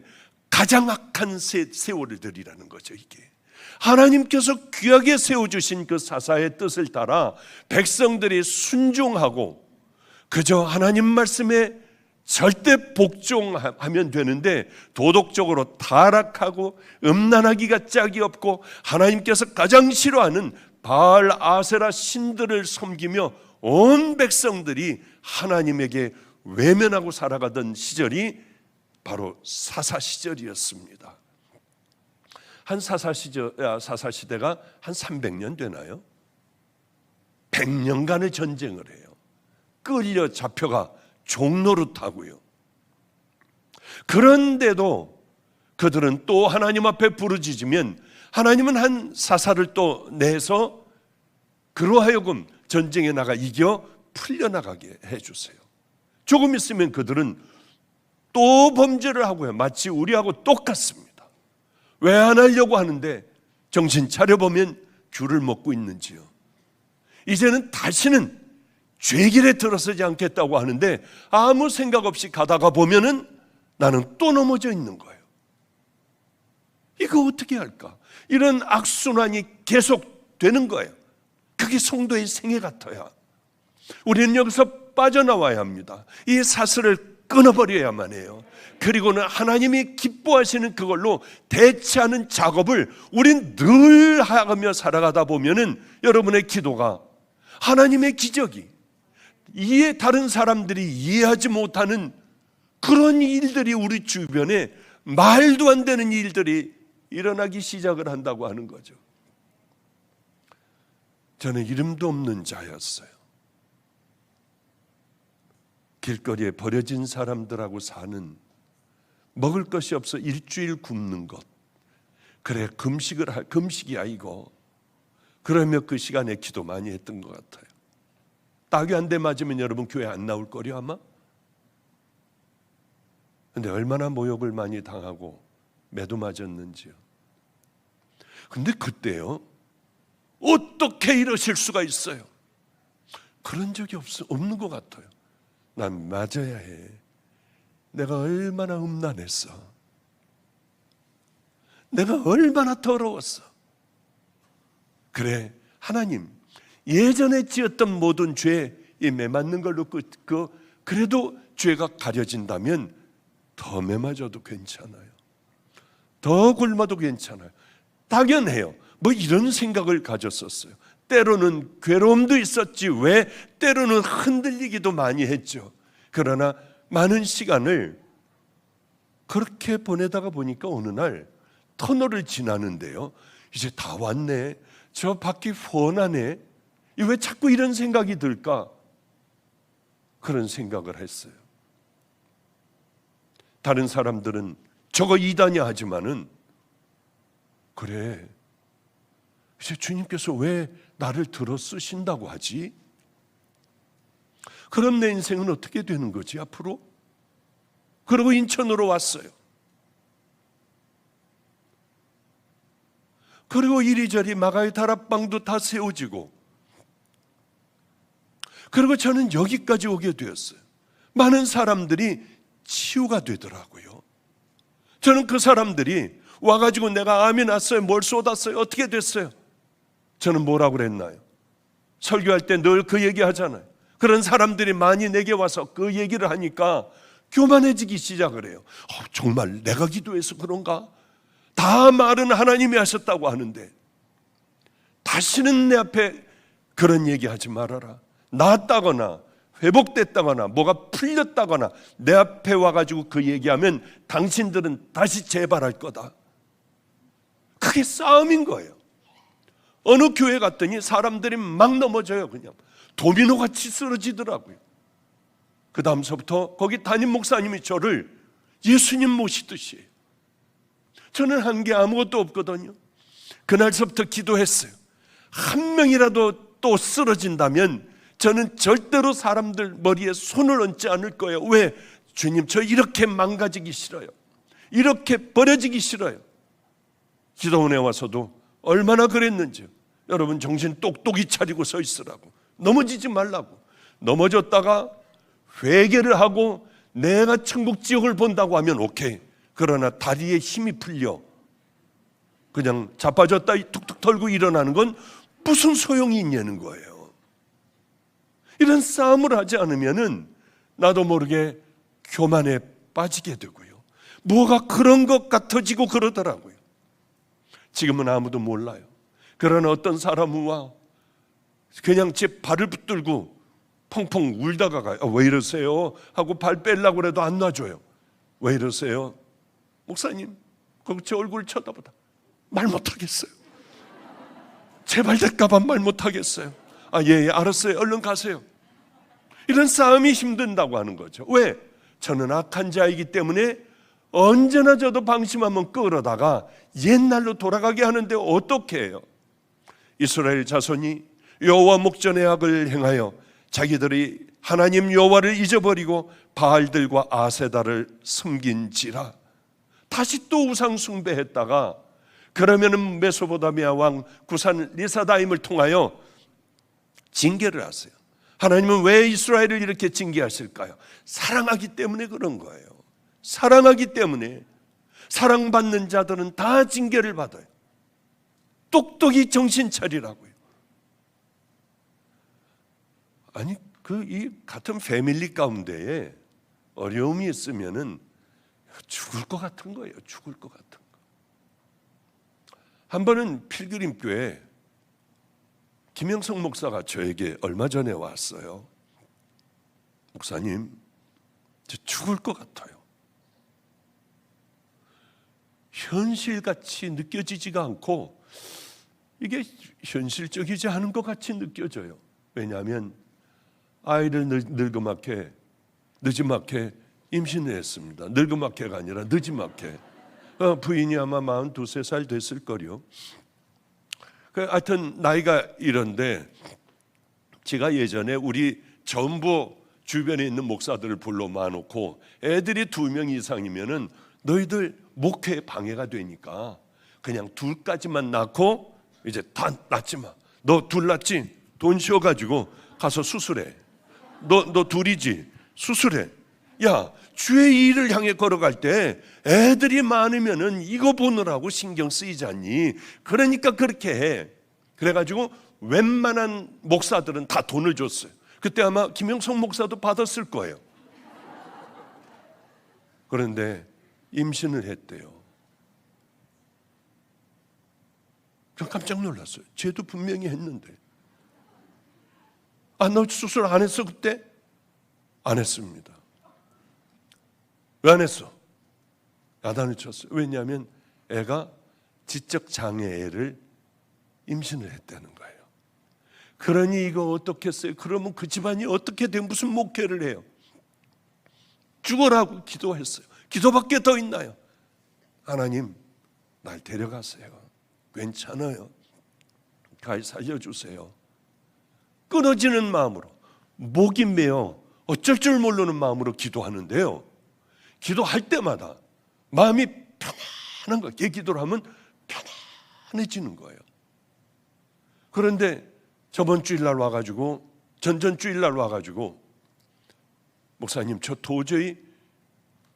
Speaker 1: 가장 악한 세월을 들이라는 거죠. 이게 하나님께서 귀하게 세워주신 그 사사의 뜻을 따라 백성들이 순종하고 그저 하나님 말씀에 절대 복종하면 되는데 도덕적으로 타락하고 음란하기가 짝이 없고 하나님께서 가장 싫어하는 바알 아세라 신들을 섬기며 온 백성들이 하나님에게 외면하고 살아가던 시절이 바로 사사 시절이었습니다. 한 사사시대가 한 300년 되나요? 100년간의 전쟁을 해요. 끌려 잡혀가 종노릇하고요. 그런데도 그들은 또 하나님 앞에 부르짖으면 하나님은 한 사사를 또 내서 그로 하여금 전쟁에 나가 이겨 풀려나가게 해주세요. 조금 있으면 그들은 또 범죄를 하고요. 마치 우리하고 똑같습니다. 왜 안 하려고 하는데 정신 차려보면 귤을 먹고 있는지요. 이제는 다시는 죄길에 들어서지 않겠다고 하는데 아무 생각 없이 가다가 보면은 나는 또 넘어져 있는 거예요. 이거 어떻게 할까? 이런 악순환이 계속되는 거예요. 그게 성도의 생애 같아요. 우리는 여기서 빠져나와야 합니다. 이 사슬을 끊어버려야만 해요. 그리고는 하나님이 기뻐하시는 그걸로 대체하는 작업을 우린 늘 하며 살아가다 보면은 여러분의 기도가 하나님의 기적이 다른 사람들이 이해하지 못하는 그런 일들이 우리 주변에 말도 안 되는 일들이 일어나기 시작을 한다고 하는 거죠. 저는 이름도 없는 자였어요. 길거리에 버려진 사람들하고 사는, 먹을 것이 없어 일주일 굶는 것, 그래 금식이야 이거, 그러며 그 시간에 기도 많이 했던 것 같아요. 딱이 한 대 맞으면 여러분 교회 안 나올 거려 아마? 근데 얼마나 모욕을 많이 당하고 매도 맞았는지요. 근데 그때요, 어떻게 이러실 수가 있어요? 그런 적이 없는 것 같아요. 난 맞아야 해. 내가 얼마나 음란했어. 내가 얼마나 더러웠어. 그래, 하나님, 예전에 지었던 모든 죄에 매맞는 걸로 그래도 죄가 가려진다면 더 매맞아도 괜찮아요. 더 굶어도 괜찮아요. 당연해요. 뭐 이런 생각을 가졌었어요. 때로는 괴로움도 있었지 왜 때로는 흔들리기도 많이 했죠. 그러나 많은 시간을 그렇게 보내다가 보니까 어느 날 터널을 지나는데요, 이제 다 왔네, 저 밖이 훤하네, 왜 자꾸 이런 생각이 들까? 그런 생각을 했어요. 다른 사람들은 저거 이단이야 하지만은, 그래, 이제 주님께서 왜 나를 들어 쓰신다고 하지? 그럼 내 인생은 어떻게 되는 거지 앞으로? 그리고 인천으로 왔어요. 그리고 이리저리 마가의 다락방도 다 세워지고, 그리고 저는 여기까지 오게 되었어요. 많은 사람들이 치유가 되더라고요. 저는 그 사람들이 와가지고 내가 암이 났어요, 뭘 쏟았어요, 어떻게 됐어요? 저는 뭐라고 그랬나요? 설교할 때 늘 그 얘기 하잖아요. 그런 사람들이 많이 내게 와서 그 얘기를 하니까 교만해지기 시작을 해요. 정말 내가 기도해서 그런가? 다 말은 하나님이 하셨다고 하는데 다시는 내 앞에 그런 얘기 하지 말아라. 낫다거나 회복됐다거나 뭐가 풀렸다거나 내 앞에 와가지고 그 얘기하면 당신들은 다시 재발할 거다. 그게 싸움인 거예요. 어느 교회 갔더니 사람들이 막 넘어져요. 그냥 도미노같이 쓰러지더라고요. 그 다음서부터 거기 담임 목사님이 저를 예수님 모시듯이, 저는 한 게 아무것도 없거든요. 그날서부터 기도했어요. 한 명이라도 또 쓰러진다면 저는 절대로 사람들 머리에 손을 얹지 않을 거예요. 왜? 주님, 저 이렇게 망가지기 싫어요. 이렇게 버려지기 싫어요. 기도원에 와서도 얼마나 그랬는지요. 여러분, 정신 똑똑히 차리고 서 있으라고, 넘어지지 말라고. 넘어졌다가 회개를 하고 내가 천국 지옥을 본다고 하면 오케이. 그러나 다리에 힘이 풀려 그냥 자빠졌다 툭툭 털고 일어나는 건 무슨 소용이 있냐는 거예요. 이런 싸움을 하지 않으면은 나도 모르게 교만에 빠지게 되고요. 뭐가 그런 것 같아지고 그러더라고요. 지금은 아무도 몰라요. 그러나 어떤 사람은 와 그냥 제 발을 붙들고 펑펑 울다가 가요. 왜 이러세요? 하고 발 빼려고 해도 안 놔줘요. 왜 이러세요? 목사님, 거기 제 얼굴 쳐다보다 말 못하겠어요. 제발 될까봐 말 못하겠어요. 예, 알았어요. 얼른 가세요. 이런 싸움이 힘든다고 하는 거죠. 왜? 저는 악한 자이기 때문에 언제나 저도 방심하면 끌어다가 옛날로 돌아가게 하는데 어떻게 해요? 이스라엘 자손이 여호와 목전의 악을 행하여 자기들이 하나님 여호와를 잊어버리고 바알들과 아세다를 섬긴지라. 다시 또 우상 숭배했다가 그러면은 메소포타미아 왕 구산 리사다임을 통하여 징계를 하세요. 하나님은 왜 이스라엘을 이렇게 징계하실까요? 사랑하기 때문에 그런 거예요. 사랑하기 때문에. 사랑받는 자들은 다 징계를 받아요. 똑똑히 정신 차리라고요. 아니, 이 같은 패밀리 가운데에 어려움이 있으면은 죽을 것 같은 거예요. 죽을 것 같은 거. 한 번은 필그림교회 김영성 목사가 저에게 얼마 전에 왔어요. 목사님, 저 죽을 것 같아요. 현실같이 느껴지지가 않고 이게 현실적이지 않은 것 같이 느껴져요. 왜냐하면 아이를 늙음하게 임신을 했습니다. 늙음하게가 아니라 늦음하게. 부인이 아마 42, 3살 됐을 거요. 하여튼 나이가 이런데 제가 예전에 우리 전부 주변에 있는 목사들을 불러 모아놓고 애들이 2명 이상이면은 너희들 목회에 방해가 되니까 그냥 둘까지만 낳고 이제 다 낳지 마. 너 둘 낳지? 돈 씌워가지고 가서 수술해. 너 둘이지? 수술해. 야, 주의 일을 향해 걸어갈 때 애들이 많으면은 이거 보느라고 신경 쓰이지 않니? 그러니까 그렇게 해. 그래가지고 웬만한 목사들은 다 돈을 줬어요. 그때 아마 김영성 목사도 받았을 거예요. 그런데 임신을 했대요. 저 깜짝 놀랐어요. 쟤도 분명히 했는데. 너 수술 안 했어 그때? 안 했습니다. 왜 안 했어? 야단을 쳤어요. 왜냐하면 애가 지적 장애를 임신을 했다는 거예요. 그러니 이거 어떻겠어요? 그러면 그 집안이 어떻게 돼? 무슨 목회를 해요? 죽어라고 기도했어요. 기도밖에 더 있나요? 하나님, 날 데려가세요. 괜찮아요. 잘 살려주세요. 끊어지는 마음으로, 목이 메어 어쩔 줄 모르는 마음으로 기도하는데요. 기도할 때마다 마음이 편안한 거예요. 기도를 하면 편안해지는 거예요. 그런데 저번 주일날 와가지고, 전전 주일날 와가지고, 목사님, 저 도저히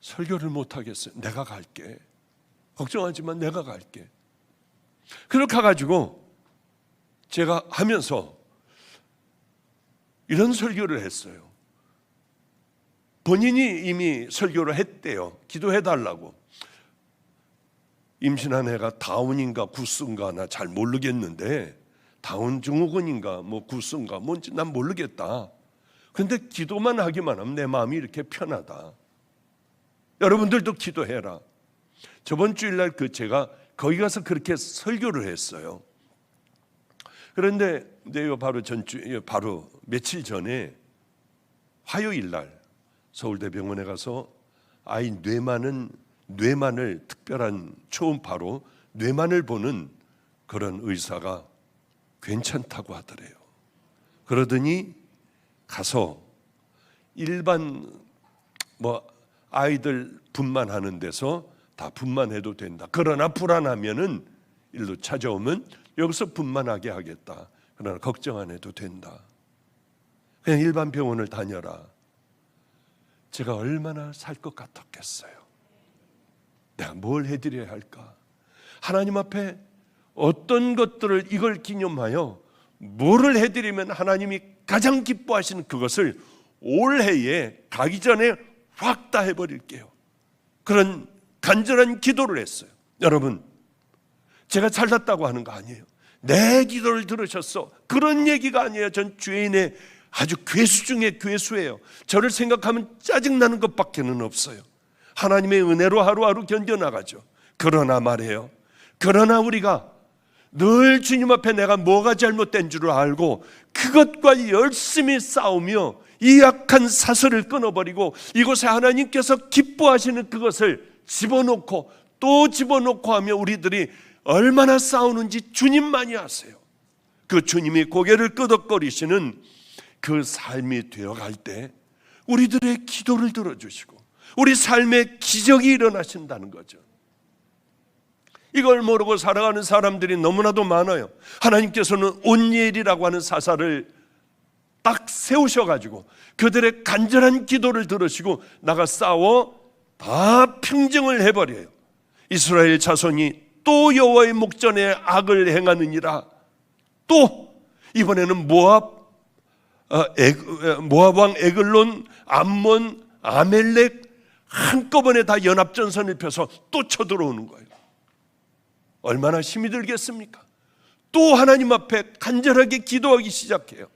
Speaker 1: 설교를 못하겠어요. 내가 갈게. 걱정하지만 내가 갈게. 그렇게 가가지고 제가 하면서 이런 설교를 했어요. 본인이 이미 설교를 했대요. 기도해달라고. 임신한 애가 다운인가 구스인가 나 잘 모르겠는데, 다운 증후군인가 뭐 구스인가 뭔지 난 모르겠다. 근데 기도만 하기만 하면 내 마음이 이렇게 편하다. 여러분들도 기도해라. 저번 주일날 제가 거기 가서 그렇게 설교를 했어요. 그런데 내가 바로 며칠 전에 화요일 날 서울대병원에 가서 아이 뇌만을 특별한 초음파로 뇌만을 보는 그런 의사가 괜찮다고 하더래요. 그러더니 가서 일반 아이들 분만하는 데서 다 분만해도 된다. 그러나 불안하면은 일로 찾아오면 여기서 분만하게 하겠다. 그러나 걱정 안 해도 된다. 그냥 일반 병원을 다녀라. 제가 얼마나 살 것 같았겠어요. 내가 뭘 해드려야 할까? 하나님 앞에 어떤 것들을 이걸 기념하여 뭐를 해드리면 하나님이 가장 기뻐하시는 그것을 올해에 가기 전에 확 다 해버릴게요. 그런 간절한 기도를 했어요. 여러분, 제가 잘났다고 하는 거 아니에요. 내 기도를 들으셨어. 그런 얘기가 아니에요. 전 죄인의 아주 괴수 중에 괴수예요. 저를 생각하면 짜증나는 것밖에는 없어요. 하나님의 은혜로 하루하루 견뎌나가죠. 그러나 말이에요, 그러나 우리가 늘 주님 앞에 내가 뭐가 잘못된 줄을 알고 그것과 열심히 싸우며 이 약한 사슬을 끊어버리고 이곳에 하나님께서 기뻐하시는 그것을 집어넣고 또 집어넣고 하며 우리들이 얼마나 싸우는지 주님만이 아세요. 그 주님이 고개를 끄덕거리시는 그 삶이 되어갈 때 우리들의 기도를 들어주시고 우리 삶에 기적이 일어나신다는 거죠. 이걸 모르고 살아가는 사람들이 너무나도 많아요. 하나님께서는 온니엘이라고 하는 사사를 딱 세우셔가지고 그들의 간절한 기도를 들으시고 나가 싸워 다 평정을 해버려요. 이스라엘 자손이 또 여호와의 목전에 악을 행하느니라. 또 이번에는 모압 왕 에글론, 암몬, 아멜렉 한꺼번에 다 연합전선을 펴서 또 쳐들어오는 거예요. 얼마나 힘이 들겠습니까? 또 하나님 앞에 간절하게 기도하기 시작해요.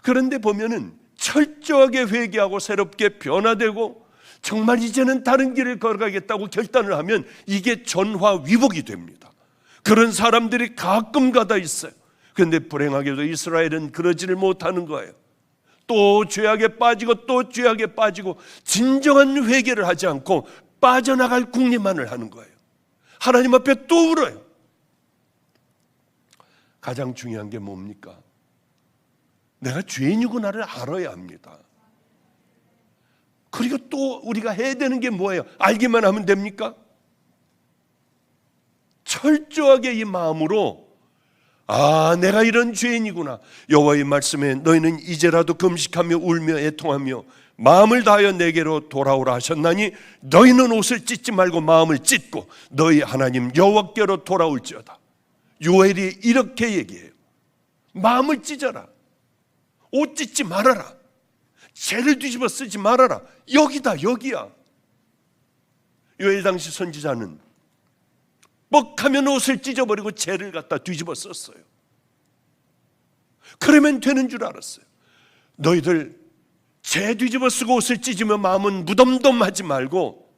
Speaker 1: 그런데 보면은 철저하게 회개하고 새롭게 변화되고 정말 이제는 다른 길을 걸어가겠다고 결단을 하면 이게 전화위복이 됩니다. 그런 사람들이 가끔가다 있어요. 그런데 불행하게도 이스라엘은 그러지를 못하는 거예요. 또 죄악에 빠지고 또 죄악에 빠지고 진정한 회개를 하지 않고 빠져나갈 궁리만을 하는 거예요. 하나님 앞에 또 울어요. 가장 중요한 게 뭡니까? 내가 죄인이구나를 알아야 합니다. 그리고 또 우리가 해야 되는 게 뭐예요? 알기만 하면 됩니까? 철저하게 이 마음으로 내가 이런 죄인이구나. 여호와의 말씀에 너희는 이제라도 금식하며 울며 애통하며 마음을 다하여 내게로 돌아오라 하셨나니 너희는 옷을 찢지 말고 마음을 찢고 너희 하나님 여호와께로 돌아올지어다. 요엘이 이렇게 얘기해요. 마음을 찢어라. 옷 찢지 말아라. 죄를 뒤집어 쓰지 말아라. 여기다, 여기야. 요엘 당시 선지자는 뻑하면 옷을 찢어버리고 죄를 갖다 뒤집어 썼어요. 그러면 되는 줄 알았어요. 너희들 죄 뒤집어 쓰고 옷을 찢으며 마음은 무덤덤하지 말고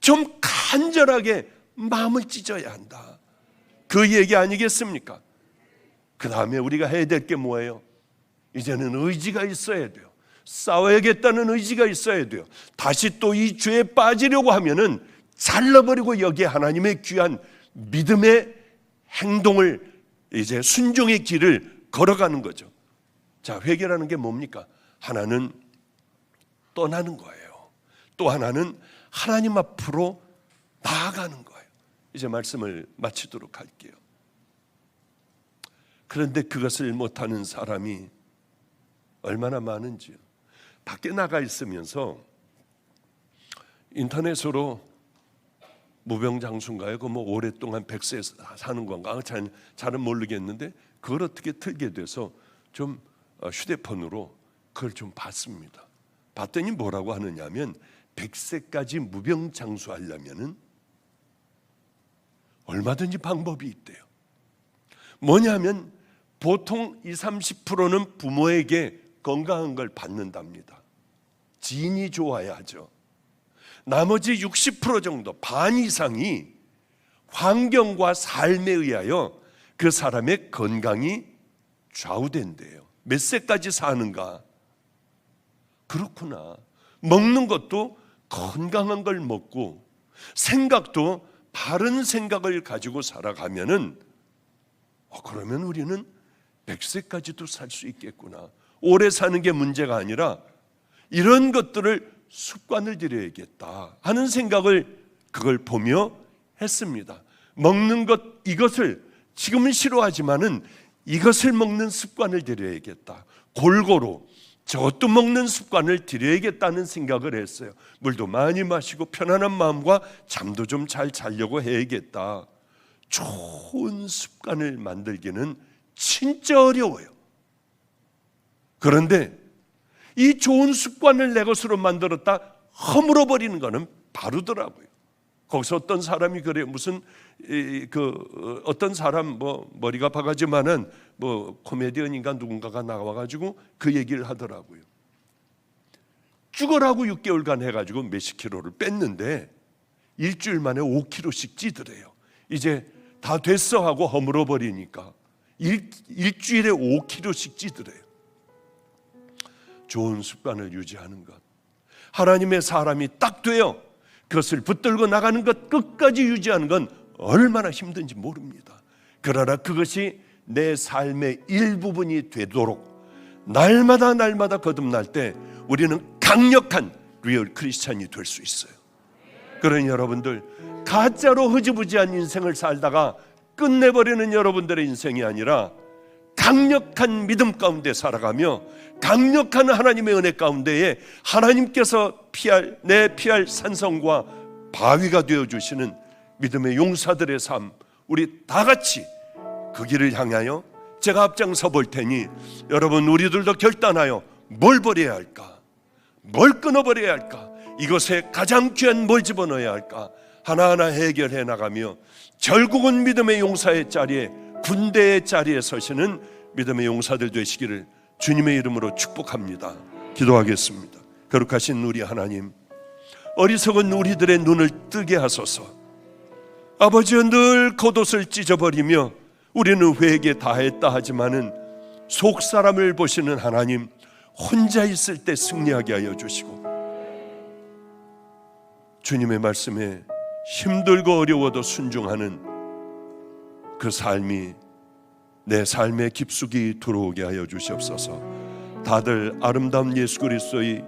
Speaker 1: 좀 간절하게 마음을 찢어야 한다. 그 얘기 아니겠습니까? 그 다음에 우리가 해야 될 게 뭐예요? 이제는 의지가 있어야 돼요. 싸워야겠다는 의지가 있어야 돼요. 다시 또 이 죄에 빠지려고 하면은 잘라버리고 여기에 하나님의 귀한 믿음의 행동을 이제 순종의 길을 걸어가는 거죠. 자, 회개라는 게 뭡니까? 하나는 떠나는 거예요. 또 하나는 하나님 앞으로 나아가는 거예요. 이제 말씀을 마치도록 할게요. 그런데 그것을 못하는 사람이 얼마나 많은지요. 밖에 나가 있으면서 인터넷으로 무병장수인가요? 그 오랫동안 100세 사는 건가? 잘은 모르겠는데 그걸 어떻게 틀게 돼서 좀 휴대폰으로 그걸 좀 봤습니다. 봤더니 뭐라고 하느냐면 100세까지 무병장수하려면은 얼마든지 방법이 있대요. 뭐냐면 보통 20-30%는 부모에게 건강한 걸 받는답니다. 지인이 좋아야 하죠. 나머지 60% 정도, 반 이상이 환경과 삶에 의하여 그 사람의 건강이 좌우된대요. 몇 세까지 사는가? 그렇구나. 먹는 것도 건강한 걸 먹고 생각도 바른 생각을 가지고 살아가면은 그러면 우리는 100세까지도 살 수 있겠구나. 오래 사는 게 문제가 아니라 이런 것들을 습관을 들여야겠다 하는 생각을 그걸 보며 했습니다. 먹는 것, 이것을 지금은 싫어하지만은 이것을 먹는 습관을 들여야겠다. 골고루 저것도 먹는 습관을 들여야겠다는 생각을 했어요. 물도 많이 마시고 편안한 마음과 잠도 좀 잘 자려고 해야겠다. 좋은 습관을 만들기는 진짜 어려워요. 그런데 이 좋은 습관을 내 것으로 만들었다 허물어 버리는 것은 바르더라고요. 거기서 어떤 사람이 그래요. 무슨 어떤 사람 머리가 바가지만은 코미디언인가 누군가가 나와가지고 그 얘기를 하더라고요. 죽어라고 6개월간 해가지고 몇십 킬로를 뺐는데 일주일 만에 5kg씩 찌더래요. 이제 다 됐어 하고 허물어 버리니까 일주일에 5kg씩 찌더래요. 좋은 습관을 유지하는 것, 하나님의 사람이 딱 돼요. 그것을 붙들고 나가는 것, 끝까지 유지하는 건 얼마나 힘든지 모릅니다. 그러나 그것이 내 삶의 일부분이 되도록 날마다 거듭날 때 우리는 강력한 리얼 크리스찬이 될 수 있어요. 그러니 여러분들, 가짜로 흐지부지한 인생을 살다가 끝내버리는 여러분들의 인생이 아니라 강력한 믿음 가운데 살아가며 강력한 하나님의 은혜 가운데에 하나님께서 피할 산성과 바위가 되어주시는 믿음의 용사들의 삶, 우리 다 같이 그 길을 향하여 제가 앞장서 볼 테니 여러분, 우리들도 결단하여 뭘 버려야 할까? 뭘 끊어버려야 할까? 이것에 가장 귀한 뭘 집어넣어야 할까? 하나하나 해결해 나가며 결국은 믿음의 용사의 자리에, 군대의 자리에 서시는 믿음의 용사들 되시기를 주님의 이름으로 축복합니다. 기도하겠습니다. 거룩하신 우리 하나님, 어리석은 우리들의 눈을 뜨게 하소서. 아버지여, 늘 겉옷을 찢어버리며 우리는 회개 다 했다 하지만은 속 사람을 보시는 하나님, 혼자 있을 때 승리하게 하여 주시고 주님의 말씀에 힘들고 어려워도 순종하는 그 삶이 내 삶의 깊숙이 들어오게 하여 주시옵소서. 다들 아름다운 예수 그리스도의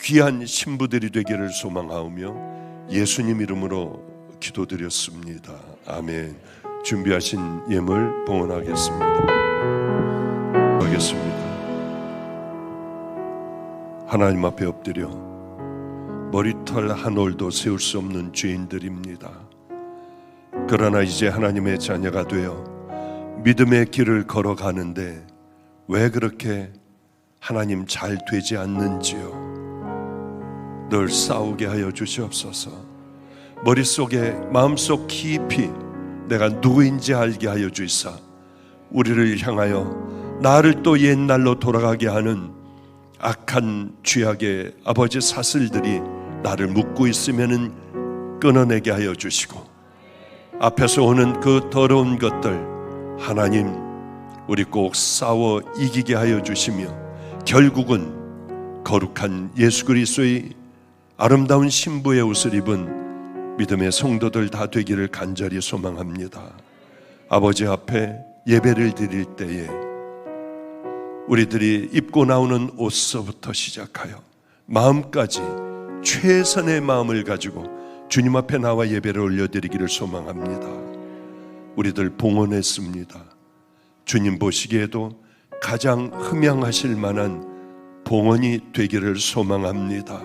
Speaker 1: 귀한 신부들이 되기를 소망하오며 예수님 이름으로 기도드렸습니다. 아멘. 준비하신 예물 봉헌하겠습니다. 하나님 앞에 엎드려 머리털 한 올도 세울 수 없는 죄인들입니다. 그러나 이제 하나님의 자녀가 되어 믿음의 길을 걸어가는데 왜 그렇게 하나님 잘 되지 않는지요. 늘 싸우게 하여 주시옵소서. 머릿속에, 마음속 깊이 내가 누구인지 알게 하여 주시사 우리를 향하여 나를 또 옛날로 돌아가게 하는 악한 죄악의 아버지 사슬들이 나를 묶고 있으면은 끊어내게 하여 주시고, 앞에서 오는 그 더러운 것들 하나님, 우리 꼭 싸워 이기게 하여 주시며 결국은 거룩한 예수 그리스도의 아름다운 신부의 옷을 입은 믿음의 성도들 다 되기를 간절히 소망합니다. 아버지 앞에 예배를 드릴 때에 우리들이 입고 나오는 옷서부터 시작하여 마음까지 최선의 마음을 가지고 주님 앞에 나와 예배를 올려드리기를 소망합니다. 우리들 봉헌했습니다. 주님 보시기에도 가장 흠양하실 만한 봉헌이 되기를 소망합니다.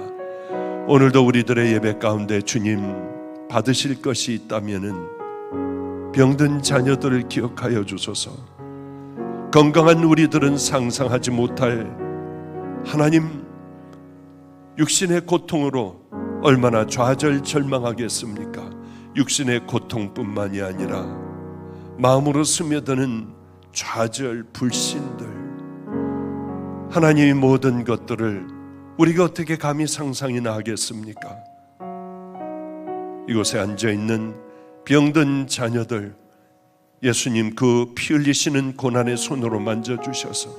Speaker 1: 오늘도 우리들의 예배 가운데 주님 받으실 것이 있다면은 병든 자녀들을 기억하여 주소서. 건강한 우리들은 상상하지 못할 하나님, 육신의 고통으로 얼마나 좌절절망하겠습니까? 육신의 고통뿐만이 아니라 마음으로 스며드는 좌절, 불신들, 하나님의 모든 것들을 우리가 어떻게 감히 상상이나 하겠습니까? 이곳에 앉아있는 병든 자녀들, 예수님 그 피 흘리시는 고난의 손으로 만져주셔서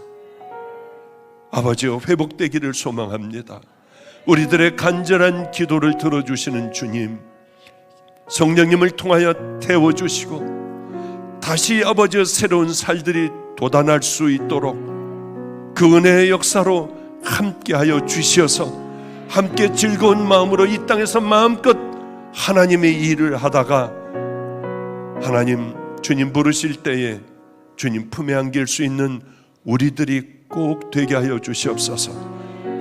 Speaker 1: 아버지여 회복되기를 소망합니다. 우리들의 간절한 기도를 들어주시는 주님, 성령님을 통하여 태워주시고 다시 아버지여 새로운 살들이 돋아날 수 있도록 그 은혜의 역사로 함께하여 주시어서 함께 즐거운 마음으로 이 땅에서 마음껏 하나님의 일을 하다가 하나님 주님 부르실 때에 주님 품에 안길 수 있는 우리들이 꼭 되게 하여 주시옵소서.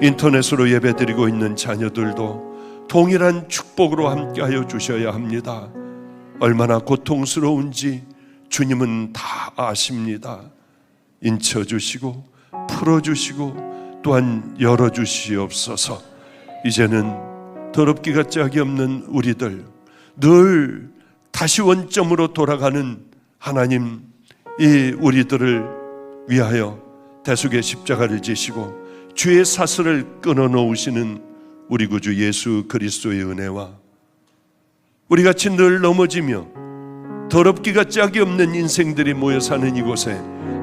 Speaker 1: 인터넷으로 예배드리고 있는 자녀들도 동일한 축복으로 함께하여 주셔야 합니다. 얼마나 고통스러운지 주님은 다 아십니다. 인쳐주시고 풀어주시고 또한 열어주시옵소서. 이제는 더럽기가 짝이 없는 우리들, 늘 다시 원점으로 돌아가는 하나님, 이 우리들을 위하여 대속의 십자가를 지시고 죄의 사슬을 끊어놓으시는 우리 구주 예수 그리스도의 은혜와 우리같이 늘 넘어지며 더럽기가 짝이 없는 인생들이 모여 사는 이곳에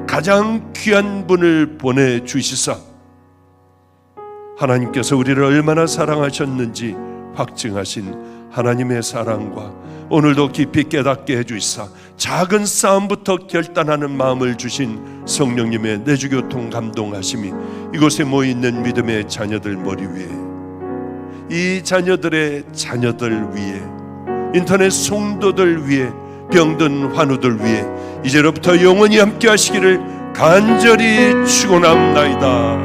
Speaker 1: 가장 귀한 분을 보내주시사 하나님께서 우리를 얼마나 사랑하셨는지 확증하신 하나님의 사랑과 오늘도 깊이 깨닫게 해주시사 작은 싸움부터 결단하는 마음을 주신 성령님의 내주교통 감동하심이 이곳에 모여있는 믿음의 자녀들 머리 위에, 이 자녀들의 자녀들 위에, 인터넷 성도들 위에, 병든 환우들 위에 이제로부터 영원히 함께 하시기를 간절히 축원합나이다.